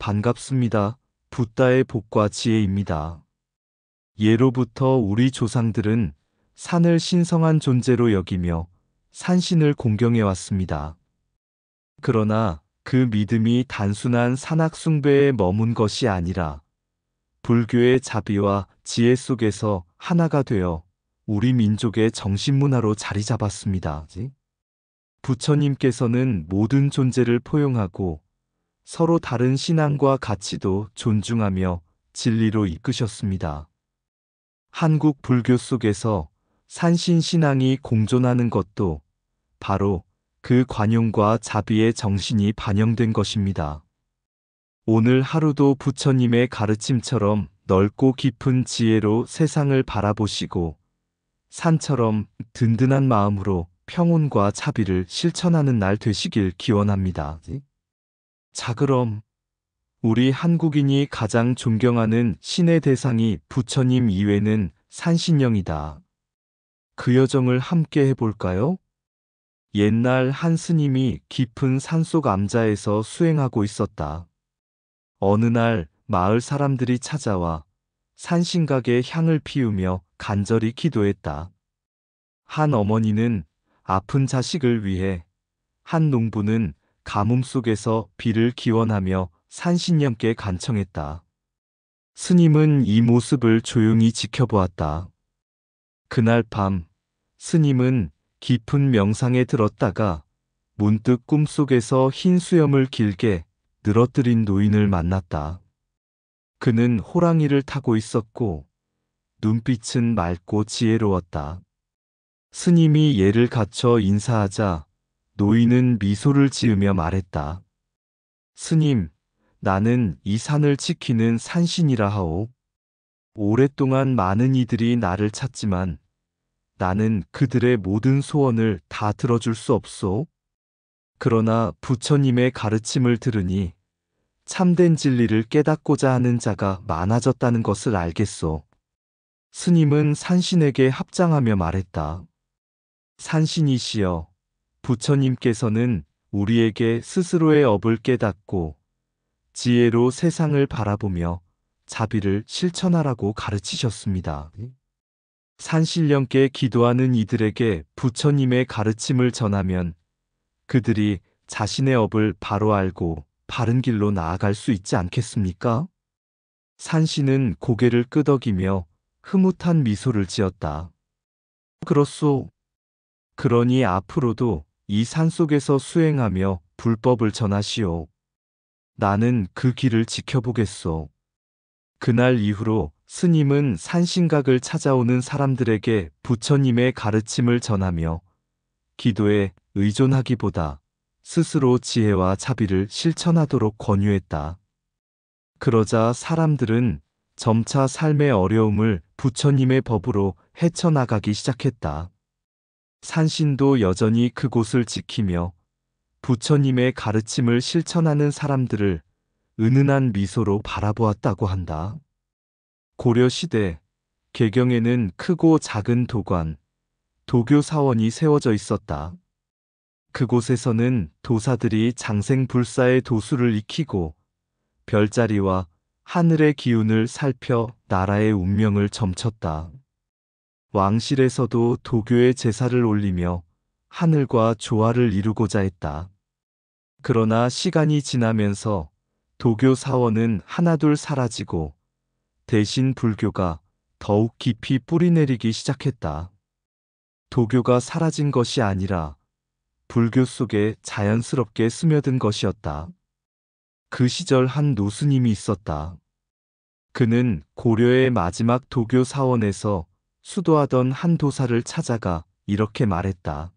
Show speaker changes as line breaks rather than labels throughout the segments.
반갑습니다. 붓다의 복과 지혜입니다. 예로부터 우리 조상들은 산을 신성한 존재로 여기며 산신을 공경해 왔습니다. 그러나 그 믿음이 단순한 산악 숭배에 머문 것이 아니라 불교의 자비와 지혜 속에서 하나가 되어 우리 민족의 정신문화로 자리 잡았습니다. 부처님께서는 모든 존재를 포용하고 서로 다른 신앙과 가치도 존중하며 진리로 이끄셨습니다. 한국 불교 속에서 산신신앙이 공존하는 것도 바로 그 관용과 자비의 정신이 반영된 것입니다. 오늘 하루도 부처님의 가르침처럼 넓고 깊은 지혜로 세상을 바라보시고 산처럼 든든한 마음으로 평온과 자비를 실천하는 날 되시길 기원합니다. 자, 그럼 우리 한국인이 가장 존경하는 신의 대상이 부처님 이외는 산신령이다. 그 여정을 함께 해볼까요? 옛날 한 스님이 깊은 산속 암자에서 수행하고 있었다. 어느 날 마을 사람들이 찾아와 산신각에 향을 피우며 간절히 기도했다. 한 어머니는 아픈 자식을 위해, 한 농부는 가뭄 속에서 비를 기원하며 산신령께 간청했다. 스님은 이 모습을 조용히 지켜보았다. 그날 밤, 스님은 깊은 명상에 들었다가 문득 꿈속에서 흰 수염을 길게 늘어뜨린 노인을 만났다. 그는 호랑이를 타고 있었고 눈빛은 맑고 지혜로웠다. 스님이 예를 갖춰 인사하자 노인은 미소를 지으며 말했다. 스님, 나는 이 산을 지키는 산신이라 하오. 오랫동안 많은 이들이 나를 찾지만 나는 그들의 모든 소원을 다 들어줄 수 없소. 그러나 부처님의 가르침을 들으니 참된 진리를 깨닫고자 하는 자가 많아졌다는 것을 알겠소. 스님은 산신에게 합장하며 말했다. 산신이시여, 부처님께서는 우리에게 스스로의 업을 깨닫고 지혜로 세상을 바라보며 자비를 실천하라고 가르치셨습니다. 산신령께 기도하는 이들에게 부처님의 가르침을 전하면 그들이 자신의 업을 바로 알고 바른 길로 나아갈 수 있지 않겠습니까? 산신은 고개를 끄덕이며 흐뭇한 미소를 지었다. 그렇소. 그러니 앞으로도 이 산속에서 수행하며 불법을 전하시오. 나는 그 길을 지켜보겠소. 그날 이후로 스님은 산신각을 찾아오는 사람들에게 부처님의 가르침을 전하며 기도에 의존하기보다 스스로 지혜와 자비를 실천하도록 권유했다. 그러자 사람들은 점차 삶의 어려움을 부처님의 법으로 헤쳐나가기 시작했다. 산신도 여전히 그곳을 지키며 부처님의 가르침을 실천하는 사람들을 은은한 미소로 바라보았다고 한다. 고려시대 개경에는 크고 작은 도관, 도교 사원이 세워져 있었다. 그곳에서는 도사들이 장생불사의 도수를 익히고 별자리와 하늘의 기운을 살펴 나라의 운명을 점쳤다. 왕실에서도 도교의 제사를 올리며 하늘과 조화를 이루고자 했다. 그러나 시간이 지나면서 도교 사원은 하나둘 사라지고 대신 불교가 더욱 깊이 뿌리내리기 시작했다. 도교가 사라진 것이 아니라 불교 속에 자연스럽게 스며든 것이었다. 그 시절 한 노스님이 있었다. 그는 고려의 마지막 도교 사원에서 수도하던 한 도사를 찾아가 이렇게 말했다.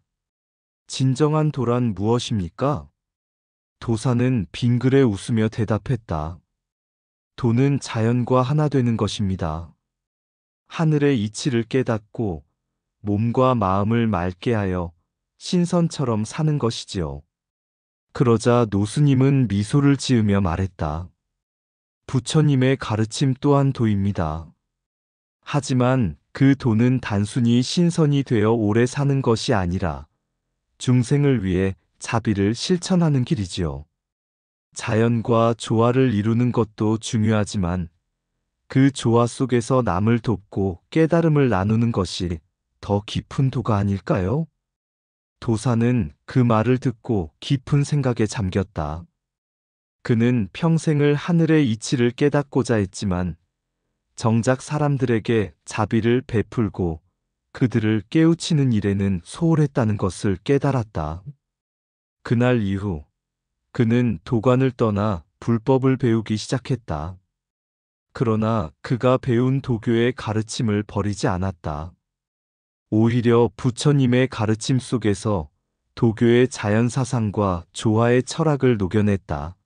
진정한 도란 무엇입니까? 도사는 빙그레 웃으며 대답했다. 도는 자연과 하나 되는 것입니다. 하늘의 이치를 깨닫고 몸과 마음을 맑게 하여 신선처럼 사는 것이지요. 그러자 노스님은 미소를 지으며 말했다. 부처님의 가르침 또한 도입니다. 하지만 그 도는 단순히 신선이 되어 오래 사는 것이 아니라 중생을 위해 자비를 실천하는 길이지요. 자연과 조화를 이루는 것도 중요하지만 그 조화 속에서 남을 돕고 깨달음을 나누는 것이 더 깊은 도가 아닐까요? 도사는 그 말을 듣고 깊은 생각에 잠겼다. 그는 평생을 하늘의 이치를 깨닫고자 했지만 정작 사람들에게 자비를 베풀고 그들을 깨우치는 일에는 소홀했다는 것을 깨달았다. 그날 이후 그는 도관을 떠나 불법을 배우기 시작했다. 그러나 그가 배운 도교의 가르침을 버리지 않았다. 오히려 부처님의 가르침 속에서 도교의 자연사상과 조화의 철학을 녹여냈다.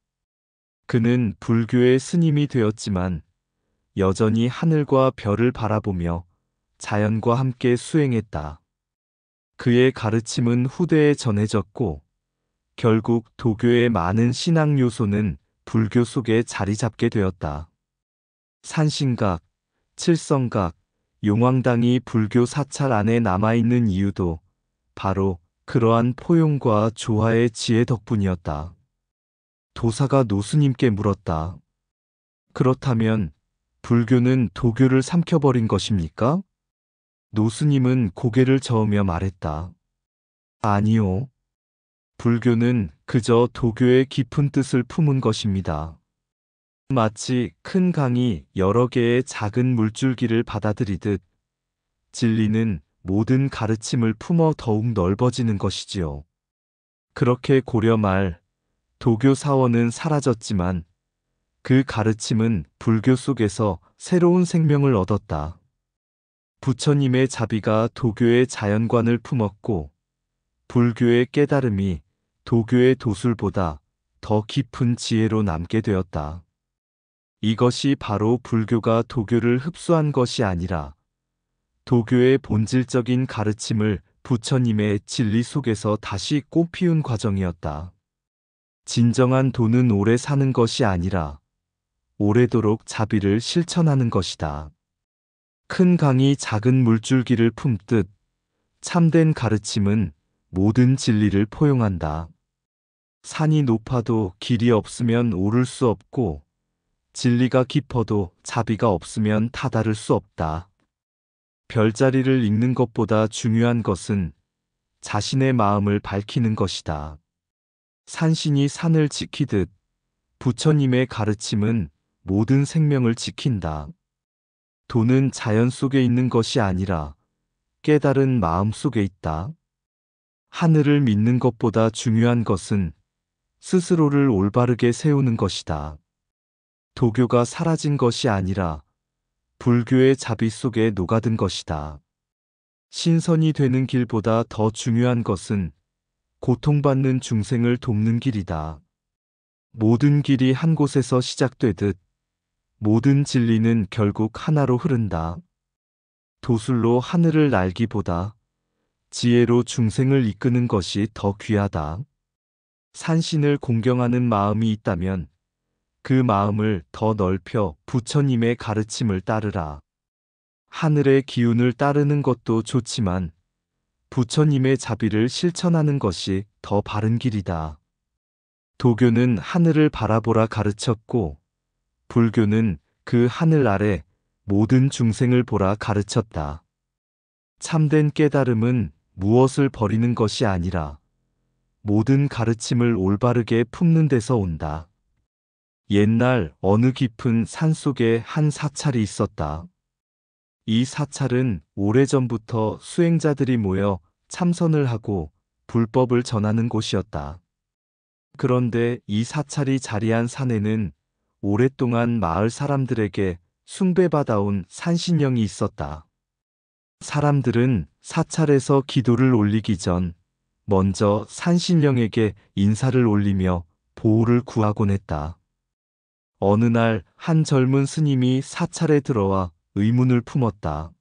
그는 불교의 스님이 되었지만 여전히 하늘과 별을 바라보며 자연과 함께 수행했다. 그의 가르침은 후대에 전해졌고 결국 도교의 많은 신앙 요소는 불교 속에 자리 잡게 되었다. 산신각, 칠성각, 용왕당이 불교 사찰 안에 남아있는 이유도 바로 그러한 포용과 조화의 지혜 덕분이었다. 도사가 노스님께 물었다. 그렇다면 불교는 도교를 삼켜버린 것입니까? 노스님은 고개를 저으며 말했다. 아니요. 불교는 그저 도교의 깊은 뜻을 품은 것입니다. 마치 큰 강이 여러 개의 작은 물줄기를 받아들이듯 진리는 모든 가르침을 품어 더욱 넓어지는 것이지요. 그렇게 고려 말 도교 사원은 사라졌지만 그 가르침은 불교 속에서 새로운 생명을 얻었다. 부처님의 자비가 도교의 자연관을 품었고 불교의 깨달음이 도교의 도술보다 더 깊은 지혜로 남게 되었다. 이것이 바로 불교가 도교를 흡수한 것이 아니라 도교의 본질적인 가르침을 부처님의 진리 속에서 다시 꽃피운 과정이었다. 진정한 도는 오래 사는 것이 아니라 오래도록 자비를 실천하는 것이다. 큰 강이 작은 물줄기를 품듯 참된 가르침은 모든 진리를 포용한다. 산이 높아도 길이 없으면 오를 수 없고 진리가 깊어도 자비가 없으면 다다를 수 없다. 별자리를 읽는 것보다 중요한 것은 자신의 마음을 밝히는 것이다. 산신이 산을 지키듯 부처님의 가르침은 모든 생명을 지킨다. 도는 자연 속에 있는 것이 아니라 깨달은 마음 속에 있다. 하늘을 믿는 것보다 중요한 것은 스스로를 올바르게 세우는 것이다. 도교가 사라진 것이 아니라 불교의 자비 속에 녹아든 것이다. 신선이 되는 길보다 더 중요한 것은 고통받는 중생을 돕는 길이다. 모든 길이 한 곳에서 시작되듯 모든 진리는 결국 하나로 흐른다. 도술로 하늘을 날기보다 지혜로 중생을 이끄는 것이 더 귀하다. 산신을 공경하는 마음이 있다면 그 마음을 더 넓혀 부처님의 가르침을 따르라. 하늘의 기운을 따르는 것도 좋지만 부처님의 자비를 실천하는 것이 더 바른 길이다. 도교는 하늘을 바라보라 가르쳤고 불교는 그 하늘 아래 모든 중생을 보라 가르쳤다. 참된 깨달음은 무엇을 버리는 것이 아니라 모든 가르침을 올바르게 품는 데서 온다. 옛날 어느 깊은 산속에 한 사찰이 있었다. 이 사찰은 오래전부터 수행자들이 모여 참선을 하고 불법을 전하는 곳이었다. 그런데 이 사찰이 자리한 산에는 오랫동안 마을 사람들에게 숭배받아온 산신령이 있었다. 사람들은 사찰에서 기도를 올리기 전 먼저 산신령에게 인사를 올리며 보호를 구하곤 했다. 어느 날 한 젊은 스님이 사찰에 들어와 의문을 품었다.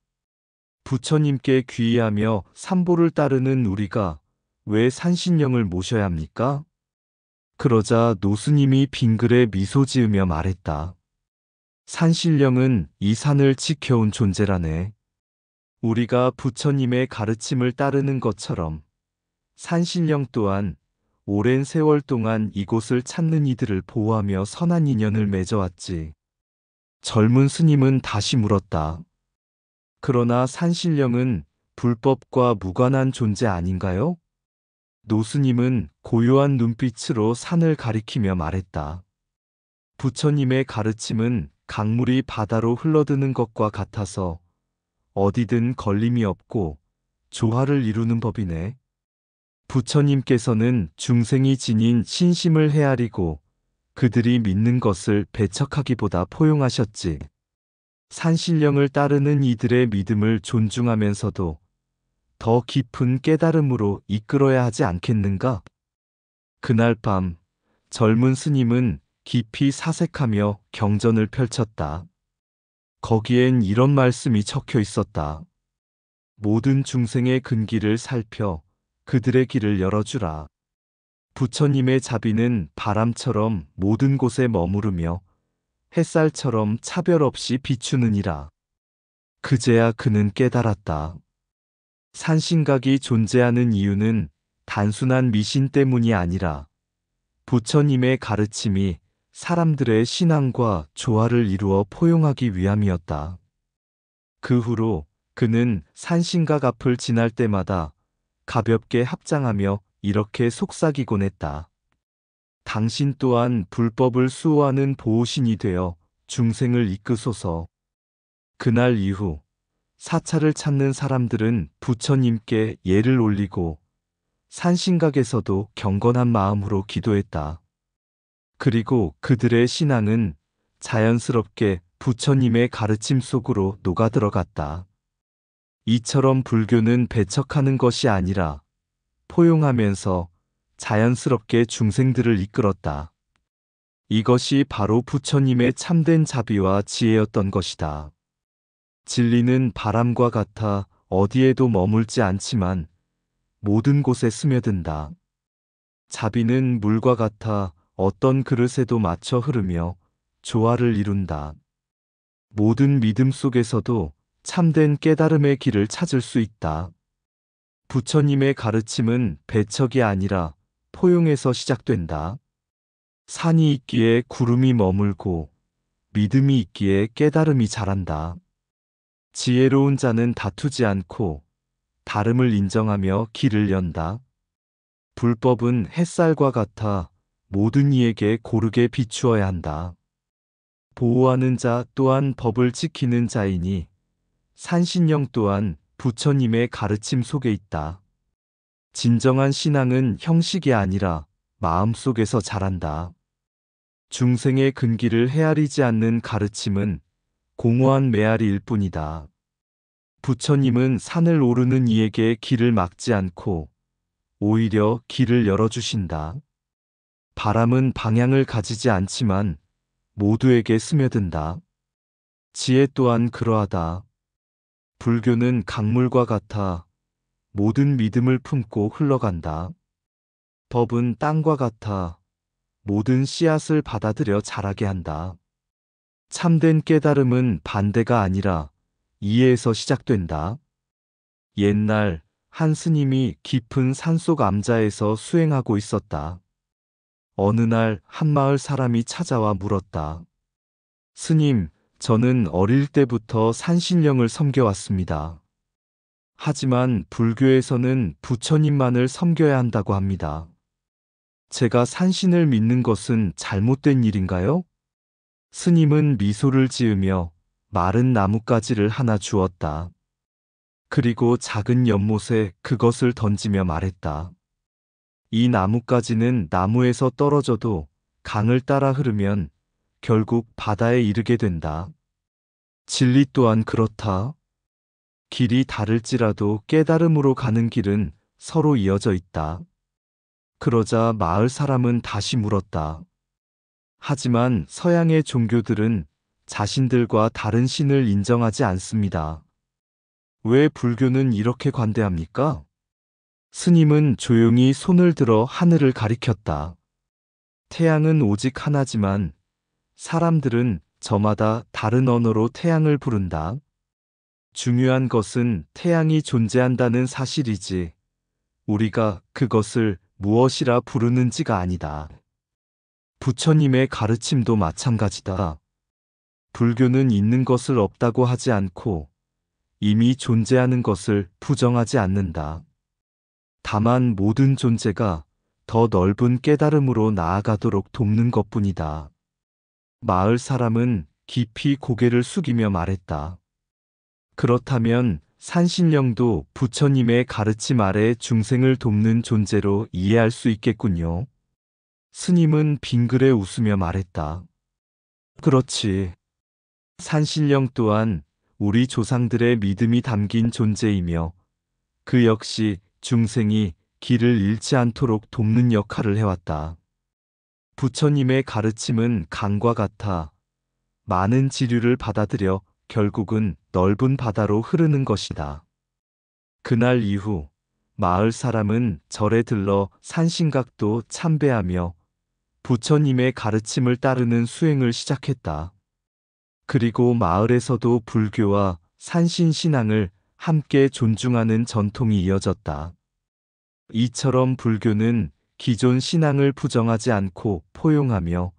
부처님께 귀의하며 삼보를 따르는 우리가 왜 산신령을 모셔야 합니까? 그러자 노스님이 빙글에 미소 지으며 말했다. 산신령은 이 산을 지켜온 존재라네. 우리가 부처님의 가르침을 따르는 것처럼 산신령 또한 오랜 세월 동안 이곳을 찾는 이들을 보호하며 선한 인연을 맺어왔지. 젊은 스님은 다시 물었다. 그러나 산신령은 불법과 무관한 존재 아닌가요? 노스님은 고요한 눈빛으로 산을 가리키며 말했다. 부처님의 가르침은 강물이 바다로 흘러드는 것과 같아서 어디든 걸림이 없고 조화를 이루는 법이네. 부처님께서는 중생이 지닌 신심을 헤아리고 그들이 믿는 것을 배척하기보다 포용하셨지. 산신령을 따르는 이들의 믿음을 존중하면서도 더 깊은 깨달음으로 이끌어야 하지 않겠는가? 그날 밤 젊은 스님은 깊이 사색하며 경전을 펼쳤다. 거기엔 이런 말씀이 적혀 있었다. 모든 중생의 근기를 살펴 그들의 길을 열어주라. 부처님의 자비는 바람처럼 모든 곳에 머무르며 햇살처럼 차별 없이 비추느니라. 그제야 그는 깨달았다. 산신각이 존재하는 이유는 단순한 미신 때문이 아니라 부처님의 가르침이 사람들의 신앙과 조화를 이루어 포용하기 위함이었다. 그 후로 그는 산신각 앞을 지날 때마다 가볍게 합장하며 이렇게 속삭이곤 했다. 당신 또한 불법을 수호하는 보호신이 되어 중생을 이끄소서. 그날 이후 사찰을 찾는 사람들은 부처님께 예를 올리고 산신각에서도 경건한 마음으로 기도했다. 그리고 그들의 신앙은 자연스럽게 부처님의 가르침 속으로 녹아들어갔다. 이처럼 불교는 배척하는 것이 아니라 포용하면서 자연스럽게 중생들을 이끌었다. 이것이 바로 부처님의 참된 자비와 지혜였던 것이다. 진리는 바람과 같아 어디에도 머물지 않지만 모든 곳에 스며든다. 자비는 물과 같아 어떤 그릇에도 맞춰 흐르며 조화를 이룬다. 모든 믿음 속에서도 참된 깨달음의 길을 찾을 수 있다. 부처님의 가르침은 배척이 아니라 포용에서 시작된다. 산이 있기에 구름이 머물고 믿음이 있기에 깨달음이 자란다. 지혜로운 자는 다투지 않고 다름을 인정하며 길을 연다. 불법은 햇살과 같아 모든 이에게 고르게 비추어야 한다. 보호하는 자 또한 법을 지키는 자이니 산신령 또한 부처님의 가르침 속에 있다. 진정한 신앙은 형식이 아니라 마음속에서 자란다. 중생의 근기를 헤아리지 않는 가르침은 공허한 메아리일 뿐이다. 부처님은 산을 오르는 이에게 길을 막지 않고 오히려 길을 열어주신다. 바람은 방향을 가지지 않지만 모두에게 스며든다. 지혜 또한 그러하다. 불교는 강물과 같아 모든 믿음을 품고 흘러간다. 법은 땅과 같아 모든 씨앗을 받아들여 자라게 한다. 참된 깨달음은 반대가 아니라 이해에서 시작된다. 옛날 한 스님이 깊은 산속 암자에서 수행하고 있었다. 어느 날 한 마을 사람이 찾아와 물었다. 스님, 저는 어릴 때부터 산신령을 섬겨왔습니다. 하지만 불교에서는 부처님만을 섬겨야 한다고 합니다. 제가 산신을 믿는 것은 잘못된 일인가요? 스님은 미소를 지으며 마른 나뭇가지를 하나 주었다. 그리고 작은 연못에 그것을 던지며 말했다. 이 나뭇가지는 나무에서 떨어져도 강을 따라 흐르면 결국 바다에 이르게 된다. 진리 또한 그렇다. 길이 다를지라도 깨달음으로 가는 길은 서로 이어져 있다. 그러자 마을 사람은 다시 물었다. 하지만 서양의 종교들은 자신들과 다른 신을 인정하지 않습니다. 왜 불교는 이렇게 관대합니까? 스님은 조용히 손을 들어 하늘을 가리켰다. 태양은 오직 하나지만 사람들은 저마다 다른 언어로 태양을 부른다. 중요한 것은 태양이 존재한다는 사실이지 우리가 그것을 무엇이라 부르는지가 아니다. 부처님의 가르침도 마찬가지다. 불교는 있는 것을 없다고 하지 않고 이미 존재하는 것을 부정하지 않는다. 다만 모든 존재가 더 넓은 깨달음으로 나아가도록 돕는 것뿐이다. 마을 사람은 깊이 고개를 숙이며 말했다. 그렇다면 산신령도 부처님의 가르침 아래 중생을 돕는 존재로 이해할 수 있겠군요. 스님은 빙그레 웃으며 말했다. 그렇지. 산신령 또한 우리 조상들의 믿음이 담긴 존재이며 그 역시 중생이 길을 잃지 않도록 돕는 역할을 해왔다. 부처님의 가르침은 강과 같아 많은 지류를 받아들여 결국은 넓은 바다로 흐르는 것이다. 그날 이후 마을 사람은 절에 들러 산신각도 참배하며 부처님의 가르침을 따르는 수행을 시작했다. 그리고 마을에서도 불교와 산신신앙을 함께 존중하는 전통이 이어졌다. 이처럼 불교는 기존 신앙을 부정하지 않고 포용하며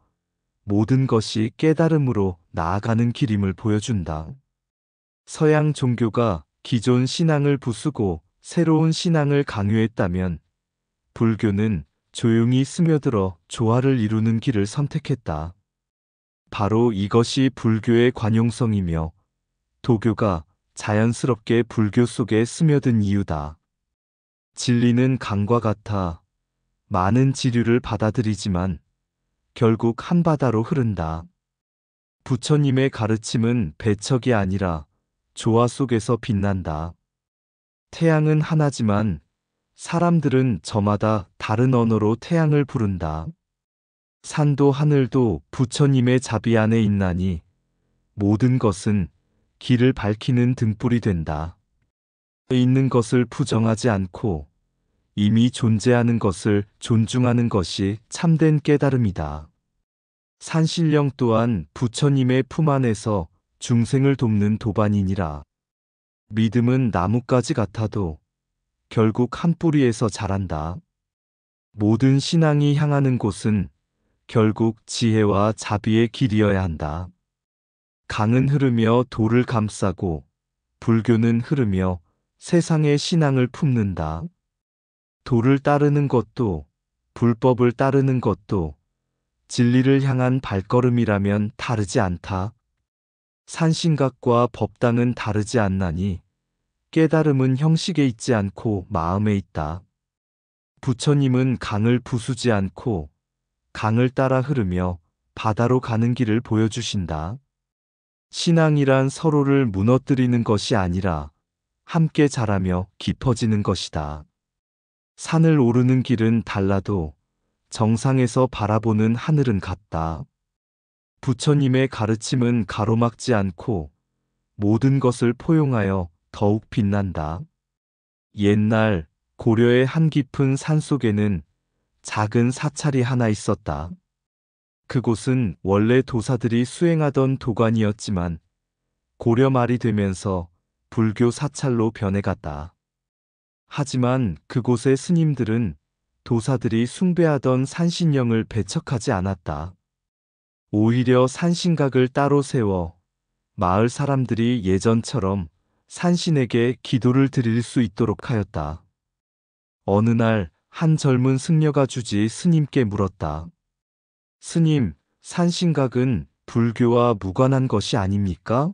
모든 것이 깨달음으로 나아가는 길임을 보여준다. 서양 종교가 기존 신앙을 부수고 새로운 신앙을 강요했다면 불교는 조용히 스며들어 조화를 이루는 길을 선택했다. 바로 이것이 불교의 관용성이며 도교가 자연스럽게 불교 속에 스며든 이유다. 진리는 강과 같아 많은 지류를 받아들이지만 결국 한바다로 흐른다. 부처님의 가르침은 배척이 아니라 조화 속에서 빛난다. 태양은 하나지만 사람들은 저마다 다른 언어로 태양을 부른다. 산도 하늘도 부처님의 자비 안에 있나니 모든 것은 길을 밝히는 등불이 된다. 있는 것을 부정하지 않고 이미 존재하는 것을 존중하는 것이 참된 깨달음이다. 산신령 또한 부처님의 품 안에서 중생을 돕는 도반이니라. 믿음은 나뭇가지 같아도 결국 한 뿌리에서 자란다. 모든 신앙이 향하는 곳은 결국 지혜와 자비의 길이어야 한다. 강은 흐르며 돌을 감싸고 불교는 흐르며 세상의 신앙을 품는다. 도를 따르는 것도 불법을 따르는 것도 진리를 향한 발걸음이라면 다르지 않다. 산신각과 법당은 다르지 않나니 깨달음은 형식에 있지 않고 마음에 있다. 부처님은 강을 부수지 않고 강을 따라 흐르며 바다로 가는 길을 보여주신다. 신앙이란 서로를 무너뜨리는 것이 아니라 함께 자라며 깊어지는 것이다. 산을 오르는 길은 달라도 정상에서 바라보는 하늘은 같다. 부처님의 가르침은 가로막지 않고 모든 것을 포용하여 더욱 빛난다. 옛날 고려의 한 깊은 산속에는 작은 사찰이 하나 있었다. 그곳은 원래 도사들이 수행하던 도관이었지만 고려 말이 되면서 불교 사찰로 변해갔다. 하지만 그곳의 스님들은 도사들이 숭배하던 산신령을 배척하지 않았다. 오히려 산신각을 따로 세워 마을 사람들이 예전처럼 산신에게 기도를 드릴 수 있도록 하였다. 어느 날 한 젊은 승려가 주지 스님께 물었다. 스님, 산신각은 불교와 무관한 것이 아닙니까?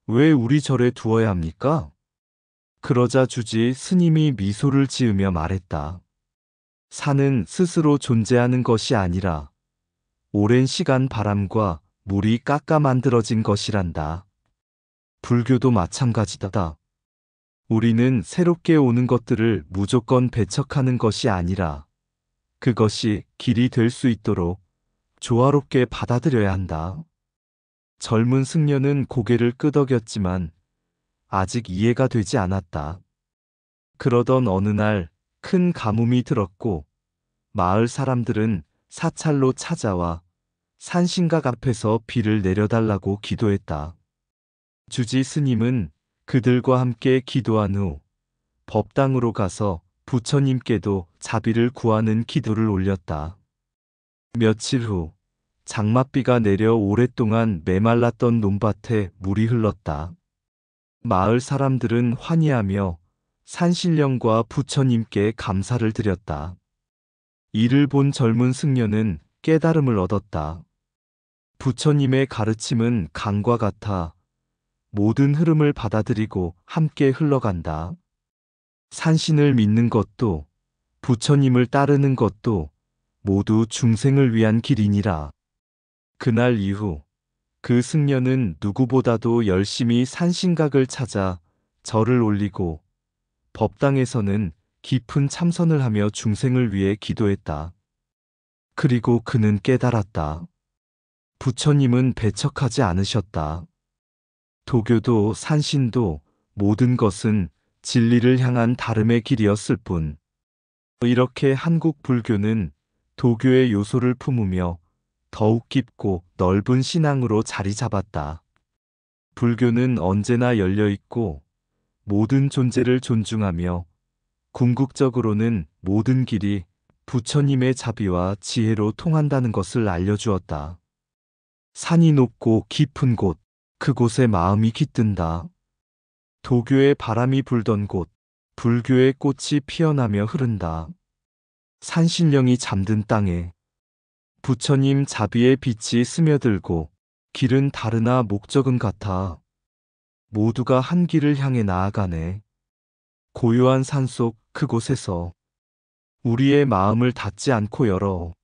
왜 우리 절에 두어야 합니까? 그러자 주지 스님이 미소를 지으며 말했다. 산은 스스로 존재하는 것이 아니라 오랜 시간 바람과 물이 깎아 만들어진 것이란다. 불교도 마찬가지다. 우리는 새롭게 오는 것들을 무조건 배척하는 것이 아니라 그것이 길이 될 수 있도록 조화롭게 받아들여야 한다. 젊은 승려는 고개를 끄덕였지만 아직 이해가 되지 않았다. 그러던 어느 날 큰 가뭄이 들었고 마을 사람들은 사찰로 찾아와 산신각 앞에서 비를 내려달라고 기도했다. 주지 스님은 그들과 함께 기도한 후 법당으로 가서 부처님께도 자비를 구하는 기도를 올렸다. 며칠 후 장맛비가 내려 오랫동안 메말랐던 논밭에 물이 흘렀다. 마을 사람들은 환희하며 산신령과 부처님께 감사를 드렸다. 이를 본 젊은 승려는 깨달음을 얻었다. 부처님의 가르침은 강과 같아 모든 흐름을 받아들이고 함께 흘러간다. 산신을 믿는 것도 부처님을 따르는 것도 모두 중생을 위한 길이니라. 그날 이후 그 승려는 누구보다도 열심히 산신각을 찾아 절을 올리고 법당에서는 깊은 참선을 하며 중생을 위해 기도했다. 그리고 그는 깨달았다. 부처님은 배척하지 않으셨다. 도교도 산신도 모든 것은 진리를 향한 다름의 길이었을 뿐. 이렇게 한국 불교는 도교의 요소를 품으며 더욱 깊고 넓은 신앙으로 자리 잡았다. 불교는 언제나 열려 있고 모든 존재를 존중하며 궁극적으로는 모든 길이 부처님의 자비와 지혜로 통한다는 것을 알려주었다. 산이 높고 깊은 곳, 그곳에 마음이 깃든다. 도교의 바람이 불던 곳, 불교의 꽃이 피어나며 흐른다. 산신령이 잠든 땅에 부처님 자비의 빛이 스며들고 길은 다르나 목적은 같아. 모두가 한 길을 향해 나아가네. 고요한 산속 그곳에서 우리의 마음을 닫지 않고 열어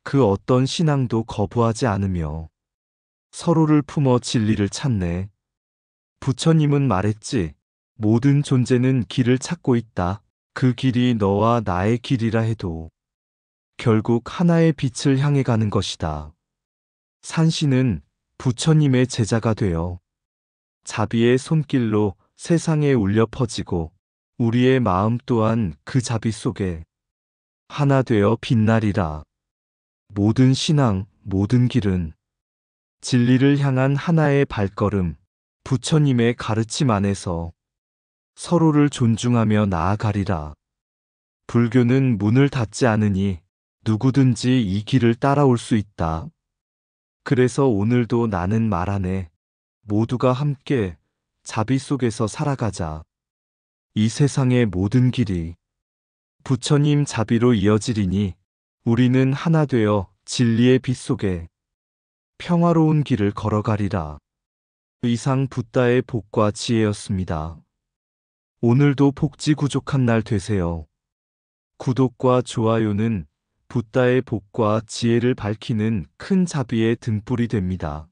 그 어떤 신앙도 거부하지 않으며 서로를 품어 진리를 찾네. 부처님은 말했지. 모든 존재는 길을 찾고 있다. 그 길이 너와 나의 길이라 해도 결국 하나의 빛을 향해 가는 것이다. 산신은 부처님의 제자가 되어 자비의 손길로 세상에 울려 퍼지고 우리의 마음 또한 그 자비 속에 하나 되어 빛나리라. 모든 신앙, 모든 길은 진리를 향한 하나의 발걸음, 부처님의 가르침 안에서 서로를 존중하며 나아가리라. 불교는 문을 닫지 않으니 누구든지 이 길을 따라올 수 있다. 그래서 오늘도 나는 말하네. 모두가 함께 자비 속에서 살아가자. 이 세상의 모든 길이 부처님 자비로 이어지리니 우리는 하나 되어 진리의 빛 속에 평화로운 길을 걸어가리라. 이상 붓다의 복과 지혜였습니다. 오늘도 복지구족한 날 되세요. 구독과 좋아요는 붓다의 복과 지혜를 밝히는 큰 자비의 등불이 됩니다.